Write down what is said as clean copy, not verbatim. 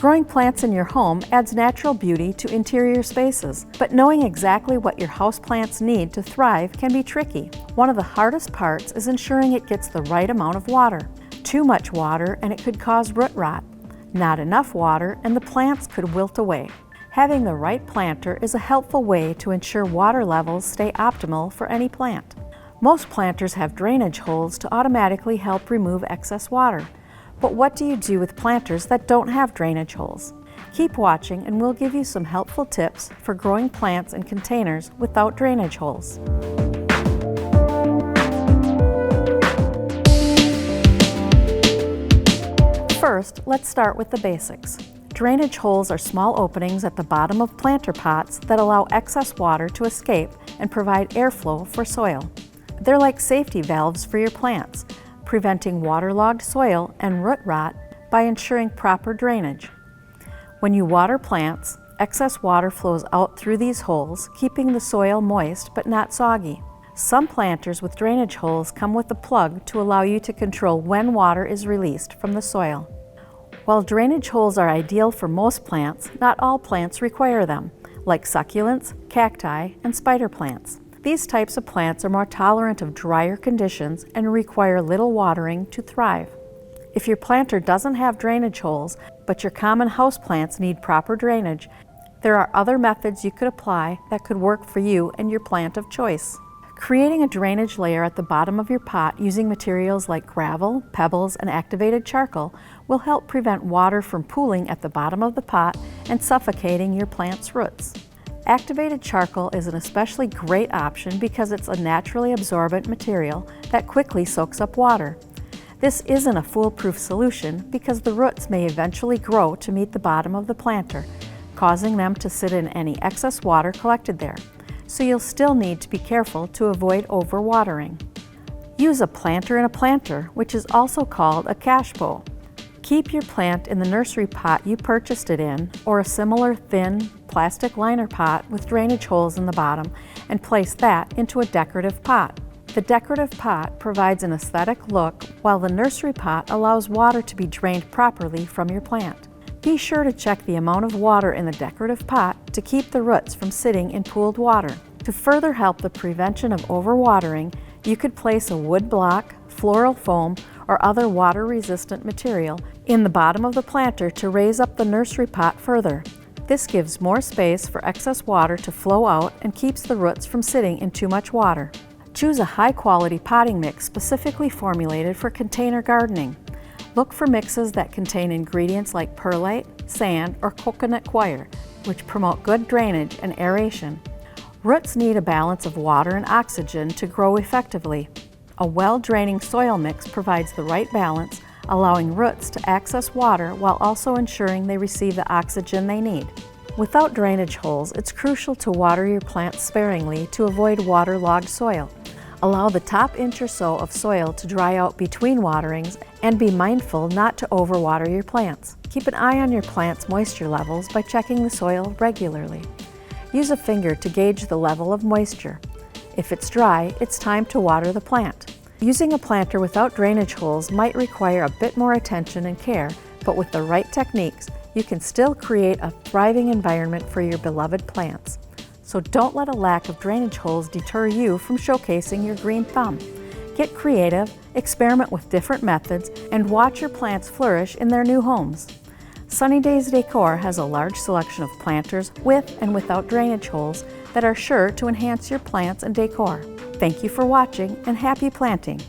Growing plants in your home adds natural beauty to interior spaces, but knowing exactly what your houseplants need to thrive can be tricky. One of the hardest parts is ensuring it gets the right amount of water. Too much water and it could cause root rot. Not enough water and the plants could wilt away. Having the right planter is a helpful way to ensure water levels stay optimal for any plant. Most planters have drainage holes to automatically help remove excess water. But what do you do with planters that don't have drainage holes? Keep watching and we'll give you some helpful tips for growing plants in containers without drainage holes. First, let's start with the basics. Drainage holes are small openings at the bottom of planter pots that allow excess water to escape and provide airflow for soil. They're like safety valves for your plants, preventing waterlogged soil and root rot by ensuring proper drainage. When you water plants, excess water flows out through these holes, keeping the soil moist but not soggy. Some planters with drainage holes come with a plug to allow you to control when water is released from the soil. While drainage holes are ideal for most plants, not all plants require them, like succulents, cacti, and spider plants. These types of plants are more tolerant of drier conditions and require little watering to thrive. If your planter doesn't have drainage holes, but your common houseplants need proper drainage, there are other methods you could apply that could work for you and your plant of choice. Creating a drainage layer at the bottom of your pot using materials like gravel, pebbles, and activated charcoal will help prevent water from pooling at the bottom of the pot and suffocating your plant's roots. Activated charcoal is an especially great option because it's a naturally absorbent material that quickly soaks up water. This isn't a foolproof solution because the roots may eventually grow to meet the bottom of the planter, causing them to sit in any excess water collected there. So you'll still need to be careful to avoid overwatering. Use a planter in a planter, which is also called a cache bowl. Keep your plant in the nursery pot you purchased it in, or a similar thin plastic liner pot with drainage holes in the bottom, and place that into a decorative pot. The decorative pot provides an aesthetic look, while the nursery pot allows water to be drained properly from your plant. Be sure to check the amount of water in the decorative pot to keep the roots from sitting in pooled water. To further help the prevention of overwatering, you could place a wood block, floral foam, or other water-resistant material in the bottom of the planter to raise up the nursery pot further. This gives more space for excess water to flow out and keeps the roots from sitting in too much water. Choose a high-quality potting mix specifically formulated for container gardening. Look for mixes that contain ingredients like perlite, sand, or coconut coir, which promote good drainage and aeration. Roots need a balance of water and oxygen to grow effectively. A well-draining soil mix provides the right balance, allowing roots to access water while also ensuring they receive the oxygen they need. Without drainage holes, it's crucial to water your plants sparingly to avoid waterlogged soil. Allow the top inch or so of soil to dry out between waterings and be mindful not to overwater your plants. Keep an eye on your plant's moisture levels by checking the soil regularly. Use a finger to gauge the level of moisture. If it's dry, it's time to water the plant. Using a planter without drainage holes might require a bit more attention and care, but with the right techniques, you can still create a thriving environment for your beloved plants. So don't let a lack of drainage holes deter you from showcasing your green thumb. Get creative, experiment with different methods, and watch your plants flourish in their new homes. Sunnydaze Decor has a large selection of planters with and without drainage holes that are sure to enhance your plants and decor. Thank you for watching and happy planting!